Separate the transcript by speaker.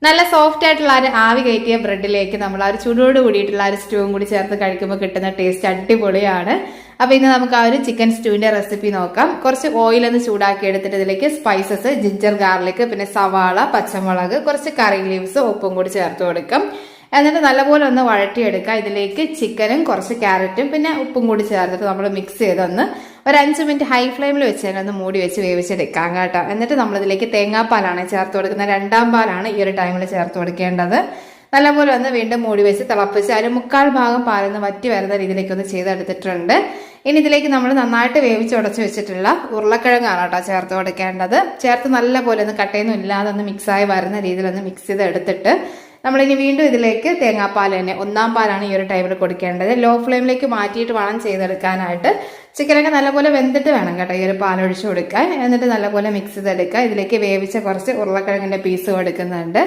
Speaker 1: നല്ല സോഫ്റ്റ് ആയിട്ടുള്ള ഒരു ആവി കയറ്റിയ ബ്രെഡിലേക്ക് നമ്മൾ ആ ഒരു ചൂടോട് കൂടിയിട്ടുള്ള ഒരു സ്റ്റൂവും കൂടി ചേർത്ത് കഴിക്കുമ്പോൾ കിട്ടുന്ന ടേസ്റ്റ് അടിപൊളിയാണ്. അപ്പൊ ഇന്ന് നമുക്ക് ആ ഒരു ചിക്കൻ സ്റ്റൂവിന്റെ റെസിപ്പി നോക്കാം. കുറച്ച് ഓയിൽ ഒന്ന് ചൂടാക്കി എടുത്തിട്ട് ഇതിലേക്ക് സ്പൈസസ്, ജിഞ്ചർ ഗാർലിക്, പിന്നെ സവാള, പച്ചമുളക്, കുറച്ച് കറി ലീവ്സ്, ഉപ്പും കൂടി ചേർത്ത് കൊടുക്കാം. എന്നിട്ട് നല്ലപോലെ ഒന്ന് വഴറ്റിയെടുക്കുക. ഇതിലേക്ക് ചിക്കനും കുറച്ച് ക്യാരറ്റും പിന്നെ ഉപ്പും കൂടി ചേർത്തിട്ട് നമ്മൾ മിക്സ് ചെയ്തൊന്ന് ഒരു 5 മിനിറ്റ് ഹൈ ഫ്ലെയിമിൽ വെച്ച് തന്നെ ഒന്ന് മൂടി വെച്ച് വേവിച്ചെടുക്കാം കേട്ടോ. എന്നിട്ട് നമ്മളിതിലേക്ക് തേങ്ങാപ്പാലാണ് ചേർത്ത് കൊടുക്കുന്നത്. 2ാം പാലാണ് ഈ ഒരു ടൈമിൽ ചേർത്ത് കൊടുക്കേണ്ടത്. നല്ലപോലെ ഒന്ന് വീണ്ടും മൂടി വെച്ച് തിളപ്പിച്ച് ഒരു 1/4 ഭാഗം പാലൊന്ന് വറ്റി വരുന്ന രീതിയിലേക്ക് ഒന്ന് ചെയ്തെടുത്തിട്ടുണ്ട്. ഇനി ഇതിലേക്ക് നമ്മൾ നന്നായിട്ട് വേവിച്ച് ഉടച്ച് വെച്ചിട്ടുള്ള ഉരുളക്കിഴങ്ങാണ് കേട്ടോ ചേർത്ത് കൊടുക്കേണ്ടത്. ചേർത്ത് നല്ലപോലെ ഒന്ന് കട്ടയൊന്നും ഇല്ലാതെ ഒന്ന് മിക്സായി വരുന്ന രീതിയിൽ ഒന്ന് മിക്സ് ചെയ്ത് എടുത്തിട്ട് നമ്മളിനി വീണ്ടും ഇതിലേക്ക് തേങ്ങാപ്പാൽ തന്നെ 1ാം പാലാണ് ഈ ഒരു ടൈമിൽ കൊടുക്കേണ്ടത്. ലോ ഫ്ലെയിമിലേക്ക് മാറ്റിയിട്ട് വേണം ചെയ്തെടുക്കാനായിട്ട്. ചിക്കനൊക്കെ നല്ലപോലെ വെന്തിട്ട് വേണം കേട്ടോ ഈ ഒരു പാലൊഴിച്ച് കൊടുക്കാൻ. എന്നിട്ട് നല്ലപോലെ മിക്സ് ചെയ്തെടുക്കുക. ഇതിലേക്ക് വേവിച്ച കുറച്ച് ഉരുളക്കിഴങ്ങിന്റെ പീസ് കൊടുക്കുന്നുണ്ട്.